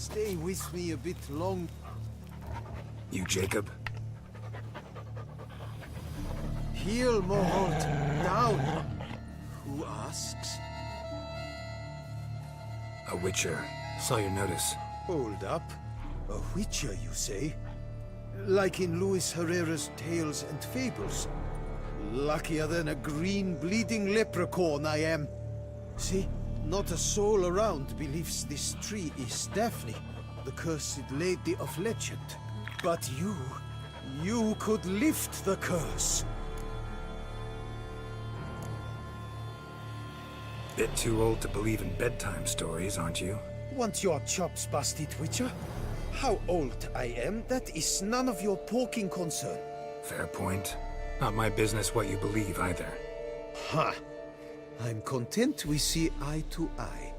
Stay with me a bit long. You Jacob? Heel, Moholt. Down. Who asks? A witcher. Saw your notice. Hold up. A witcher, you say? Like in Luis Herrera's Tales and Fables. Luckier than a green bleeding leprechaun I am. See, not a soul around believes this tree is Daphne, the cursed lady of legend. But you could lift the curse. Bit too old to believe in bedtime stories, aren't you? Want your chops busted, Witcher? How old I am, that is none of your poking concern. Fair point. Not my business what you believe either. Ha! I'm content we see eye to eye.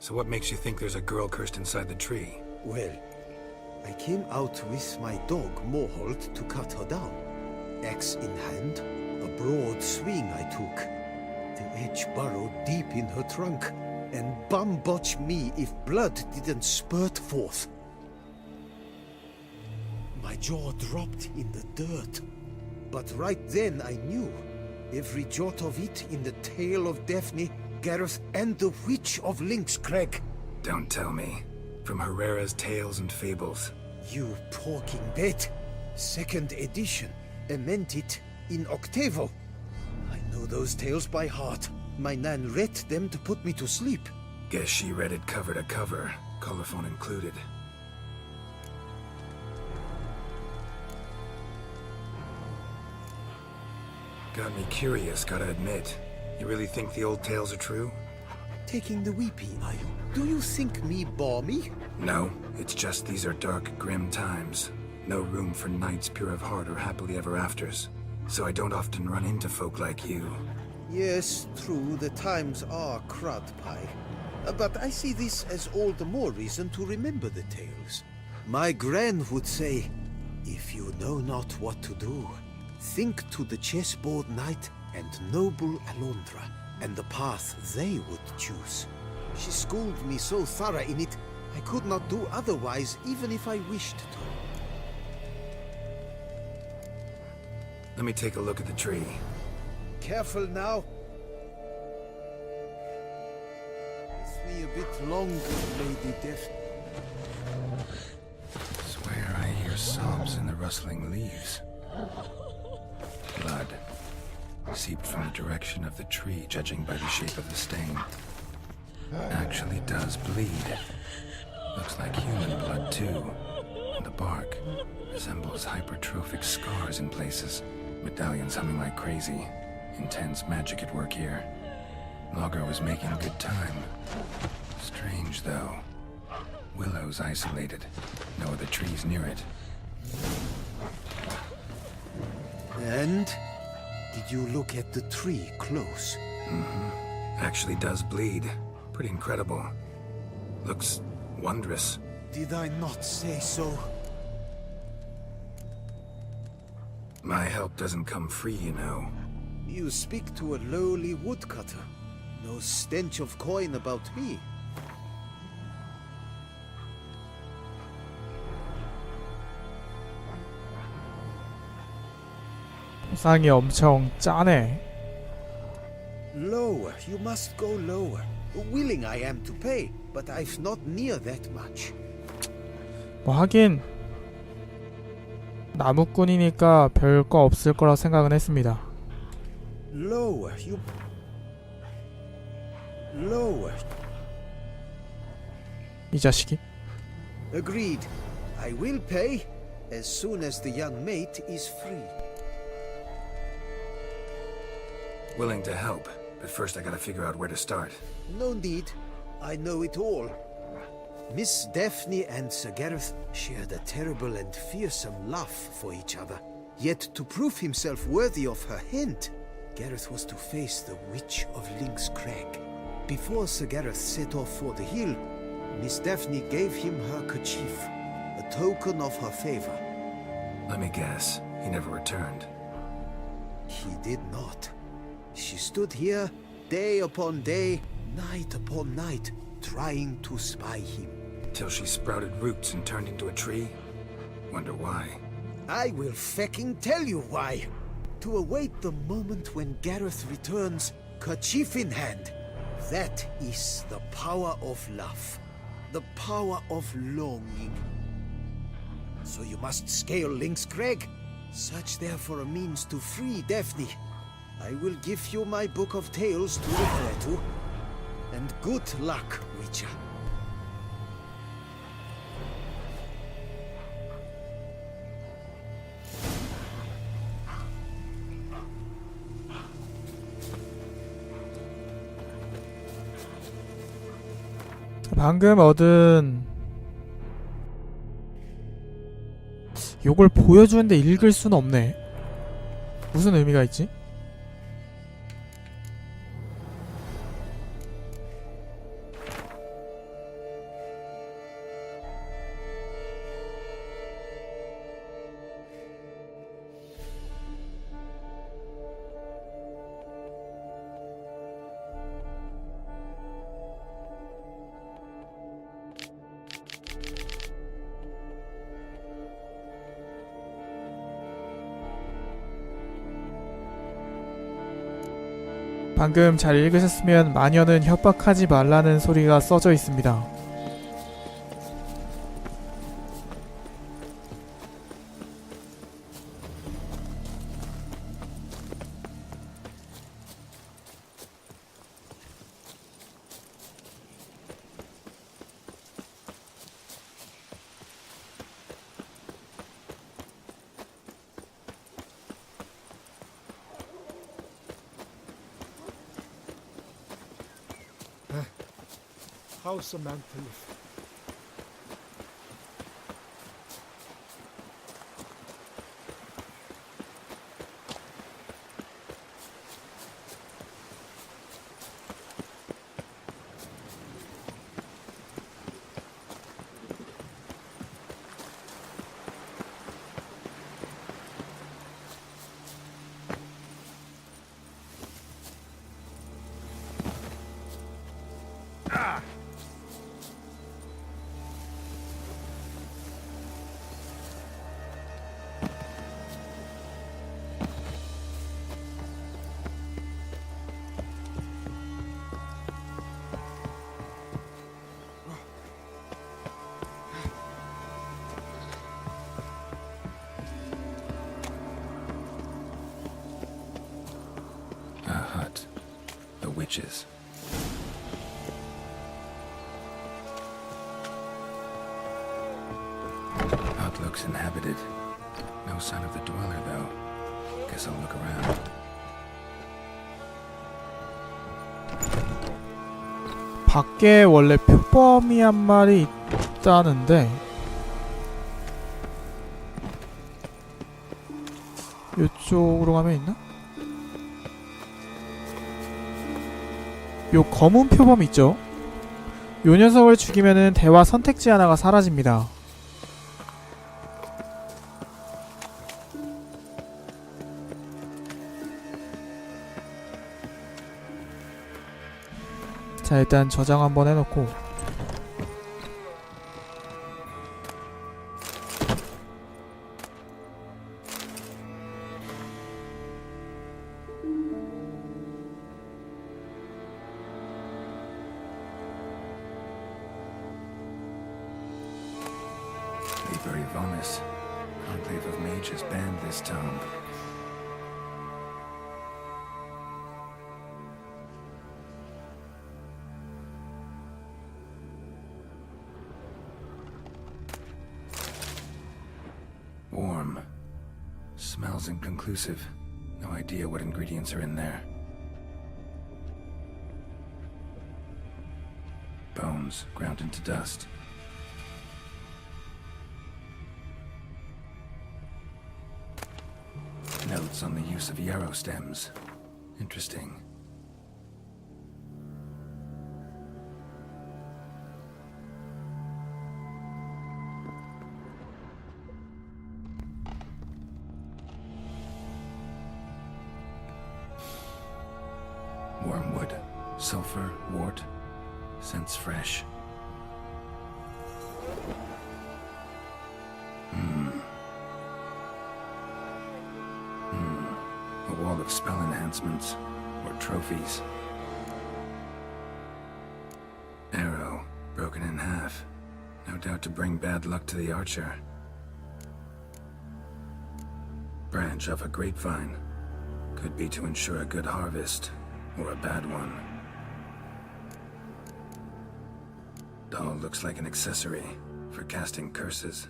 So what makes you think there's a girl cursed inside the tree? Well, I came out with my dog Moholt to cut her down. Axe in hand, a broad swing I took. The edge burrowed deep in her trunk, and bum botch me if blood didn't spurt forth. My jaw dropped in the dirt. But right then I knew. Every jot of it in the tale of Daphne, Gareth, and the Witch of Lynxcrag. Don't tell me. From Herrera's Tales and Fables. You talking bet. Second edition. Ementit in octavo. I know those tales by heart. My nan read them to put me to sleep. Guess she read it cover to cover, colophon included. Got me curious, gotta admit. You really think the old tales are true? Taking the weepy, are you? Do you think me balmy? No, it's just these are dark, grim times. No room for knights pure of heart or happily ever afters. So I don't often run into folk like you. Yes, true, the times are crud pie. But I see this as all the more reason to remember the tales. My gran would say, if you know not what to do, think to the chessboard knight and noble Alondra, and the path they would choose. She schooled me so thorough in it, I could not do otherwise even if I wished to. Let me take a look at the tree. Careful now. With me a bit longer, Lady Death. Swear I hear sobs in the rustling leaves. Blood. Seeped from the direction of the tree, judging by the shape of the stain. Actually does bleed. Looks like human blood, too. And the bark resembles hypertrophic scars in places. Medallions humming like crazy. Intense magic at work here. Logger was making good time. Strange, though. Willow's isolated. No other trees near it. And? Did you look at the tree close? Mm-hmm. Actually does bleed. Pretty incredible. Looks wondrous. Did I not say so? My help doesn't come free, you know. You speak to a lowly woodcutter. No stench of coin about me. 보상이 엄청 짜네. Lower, you must go lower. Willing I am to pay, but I've not near that much. 뭐 하긴 나무꾼이니까 별거 없을 거라 생각은 했습니다. Lower, you... Lower. 이 자식이. Agreed. I will pay as soon as the young mate is free. Willing to help, but first I gotta figure out where to start. No need. I know it all. Miss Daphne and Sir Gareth shared a terrible and fearsome love for each other. Yet to prove himself worthy of her hand, Gareth was to face the Witch of Lynxcrag. Before Sir Gareth set off for the hill, Miss Daphne gave him her kerchief, a token of her favor. Let me guess, he never returned. He she did not. She stood here day upon day, night upon night, trying to spy him. Till she sprouted roots and turned into a tree? Wonder why. I will fecking tell you why. To await the moment when Gareth returns, kerchief in hand. That is the power of love. The power of longing. So you must scale Link's Crag. Search there for a means to free Daphne. I will give you my book of tales to refer to. And good luck, Witcher. 방금 얻은 요걸 보여주는데 읽을 수는 없네. 무슨 의미가 있지? 방금 잘 읽으셨으면 마녀는 협박하지 말라는 소리가 써져 있습니다. How's a man to live? A hut. The witches. Hut looks inhabited. No sign of the dweller, though. Guess I'll look around. 밖에 원래 표범이 한 마리 있다는데 이쪽으로 가면 있나? 요 검은 표범 있죠? 요 녀석을 죽이면은 대화 선택지 하나가 사라집니다. 자, 일단 저장 한번 해놓고 Very Vonis. Conclave of Mages banned this tome. Warm. Smells inconclusive. No idea what ingredients are in there. Bones ground into dust. Notes on the use of yarrow stems. Interesting. wormwood. Sulfur, wort. Scents fresh. A wall of spell enhancements. Or trophies. Arrow, broken in half. No doubt to bring bad luck to the archer. Branch off a grapevine. Could be to ensure a good harvest, or a bad one. Doll looks like an accessory for casting curses.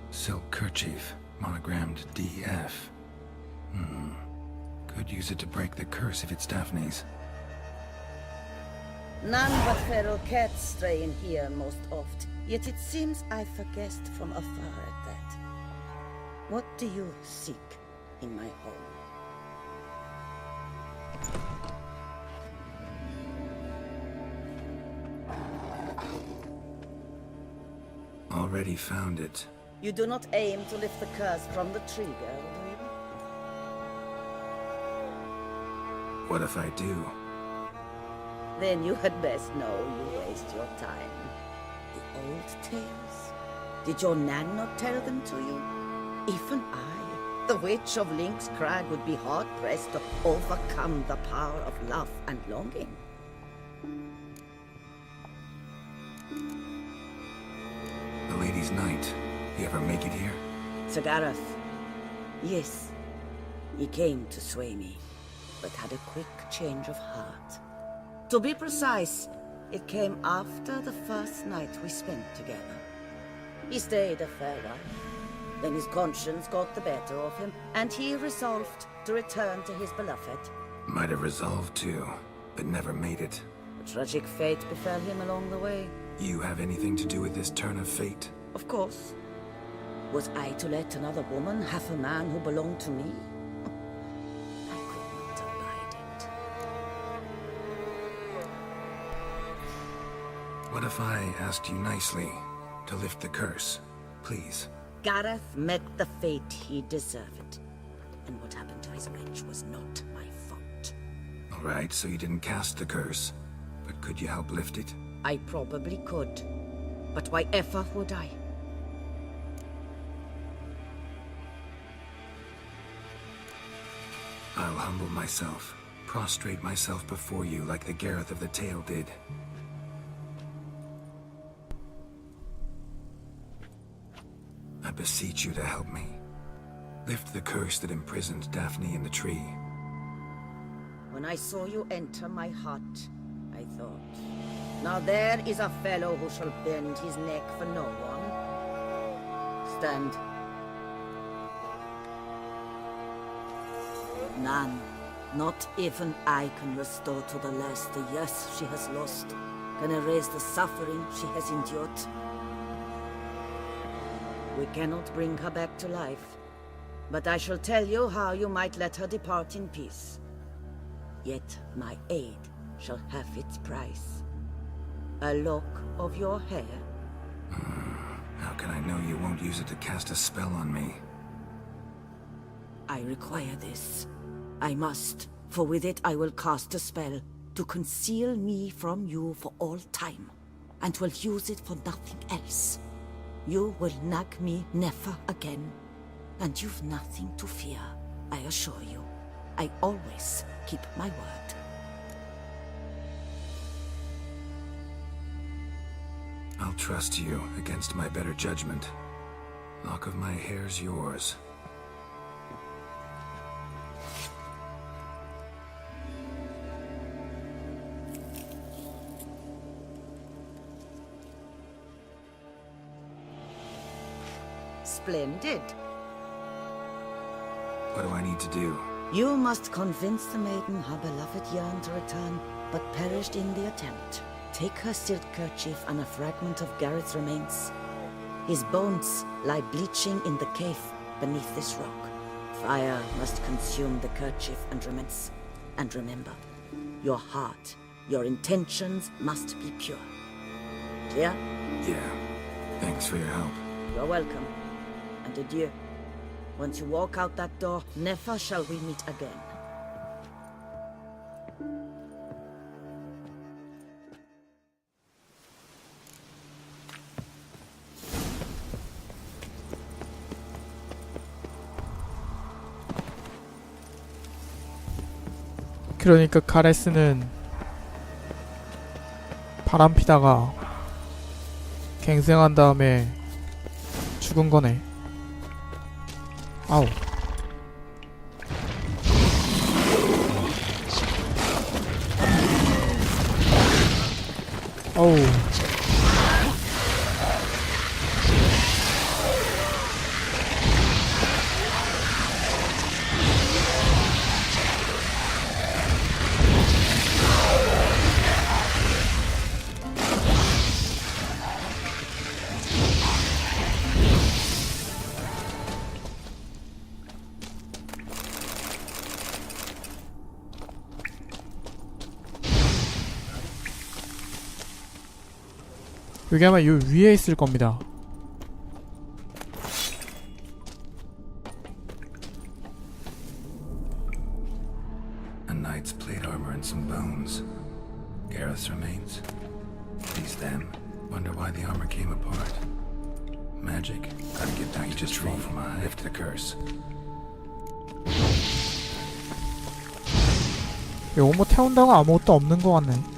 Silk kerchief, monogrammed DF. Could use it to break the curse if it's Daphne's. None but feral cats stray in here most oft, yet it seems I've guessed from afar at that. What do you seek in my home? Already found it. You do not aim to lift the curse from the tree, girl, do you? What if I do? Then you had best know you waste your time. The old tales? Did your Nan not tell them to you? Even I, the witch of Link's Crag, would be hard-pressed to overcome the power of love and longing. The Lady's Night. You ever make it here? Sir Gareth. Yes. He came to sway me, but had a quick change of heart. To be precise, it came after the first night we spent together. He stayed a fair while. Then his conscience got the better of him, and he resolved to return to his beloved. Might have resolved to, but never made it. A tragic fate befell him along the way. You have anything to do with this turn of fate? Of course. Was I to let another woman have a man who belonged to me? I could not abide it. What if I asked you nicely to lift the curse, please? Gareth met the fate he deserved. And what happened to his witch was not my fault. All right, so you didn't cast the curse, but could you help lift it? I probably could. But why ever would I? I'll humble myself, prostrate myself before you like the Gareth of the tale did. I beseech you to help me. Lift the curse that imprisoned Daphne in the tree. When I saw you enter my heart, I thought, now there is a fellow who shall bend his neck for no one. Stand. None, not even I, can restore to the lass the years she has lost, can erase the suffering she has endured. We cannot bring her back to life, but I shall tell you how you might let her depart in peace. Yet my aid shall have its price. A lock of your hair. How can I know you won't use it to cast a spell on me? I require this. I must, for with it I will cast a spell to conceal me from you for all time, and will use it for nothing else. You will nag me never again, and you've nothing to fear, I assure you. I always keep my word. I'll trust you against my better judgment. Lock of my hair's yours. Splendid. What do I need to do? You must convince the maiden her beloved yearned to return, but perished in the attempt. Take her silk kerchief and a fragment of Gareth's remains. His bones lie bleaching in the cave beneath this rock. Fire must consume the kerchief and remains. And remember, your heart, your intentions must be pure. Clear? Yeah. Thanks for your help. You're welcome. and adieu. Once you walk out that door, never shall we meet again. 그러니까 가레스는 바람 피다가 갱생한 다음에 죽은 거네. 아우. 어우. 여기 아마 요 위에 있을 겁니다. A knight's plate armor and some bones. Gareth's remains. These them. Wonder why the armor came apart. Magic. Gotta get down to just roll from a lift the curse. 이거 뭐 태운다고 아무것도 없는 것 같네.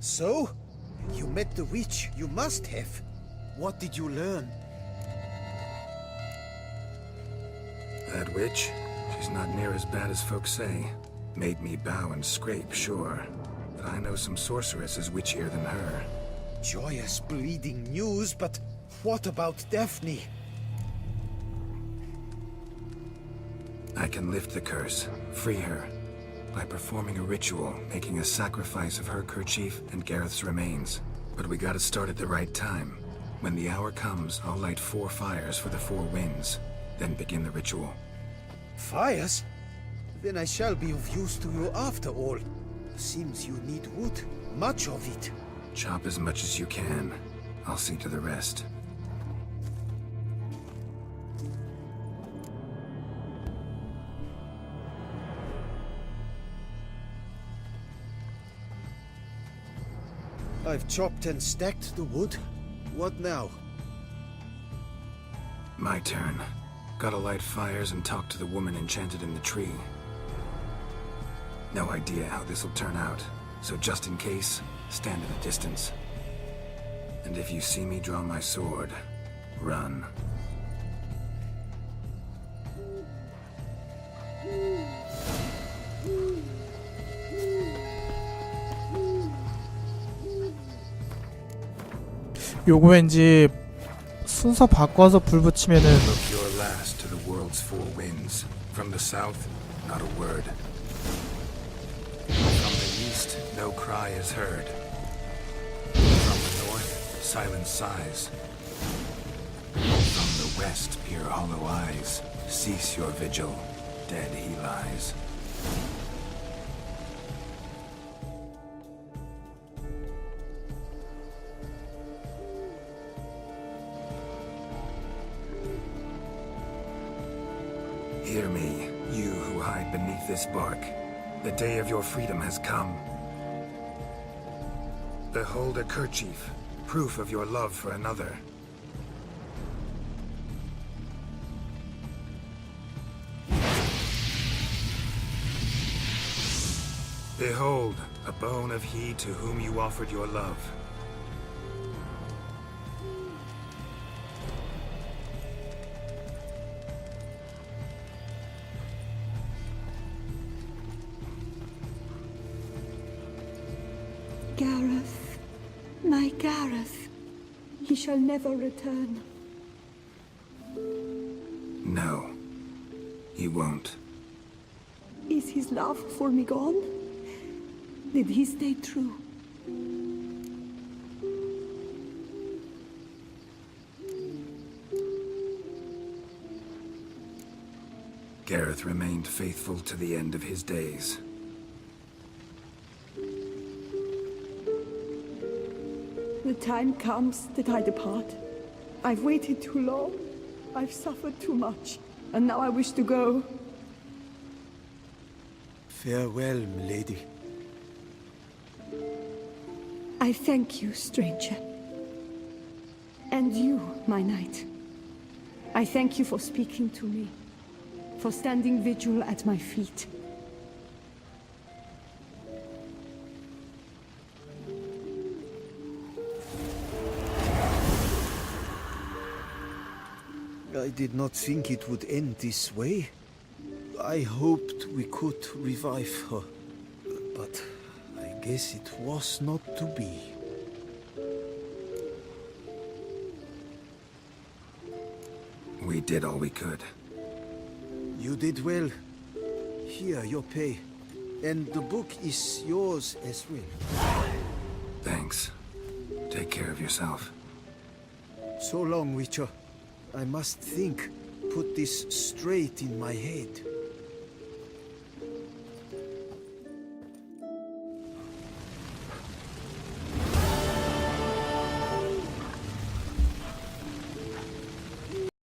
So? You met the witch. You must have. What did you learn? That witch? She's not near as bad as folks say. Made me bow and scrape, sure. But I know some sorceresses witchier than her. Joyous bleeding news, but what about Daphne? I can lift the curse, free her, by performing a ritual, making a sacrifice of her kerchief and Gareth's remains. But we gotta start at the right time. When the hour comes, I'll light 4 fires for the 4 winds, then begin the ritual. Fires? Then I shall be of use to you after all. Seems you need wood. Much of it. Chop as much as you can. I'll see to the rest. I've chopped and stacked the wood. What now? My turn. Gotta light fires and talk to the woman enchanted in the tree. No idea how this'll turn out, so just in case, stand at a distance. And if you see me draw my sword, run. 요거 왠지 순서 바꿔서 불 붙이면은 Look your last to the world's 4 winds. From the south, not a word. From the east, no cry is heard. From the north, silent sighs. From the west, peer hollow eyes. Cease your vigil, dead he lies. Hear me, you who hide beneath this bark. The day of your freedom has come. Behold a kerchief, proof of your love for another. Behold, a bone of he to whom you offered your love. Gareth, my Gareth, he shall never return. No, he won't. Is his love for me gone? Did he stay true? Gareth remained faithful to the end of his days. The time comes that I depart. I've waited too long. I've suffered too much. And now I wish to go. Farewell, milady. I thank you, stranger. And you, my knight. I thank you for speaking to me, for standing vigil at my feet. I did not think it would end this way. I hoped we could revive her, but I guess it was not to be. We did all we could. You did well. Here, your pay. And the book is yours as well. Thanks. Take care of yourself. So long, Witcher. I must think, put this straight in my head.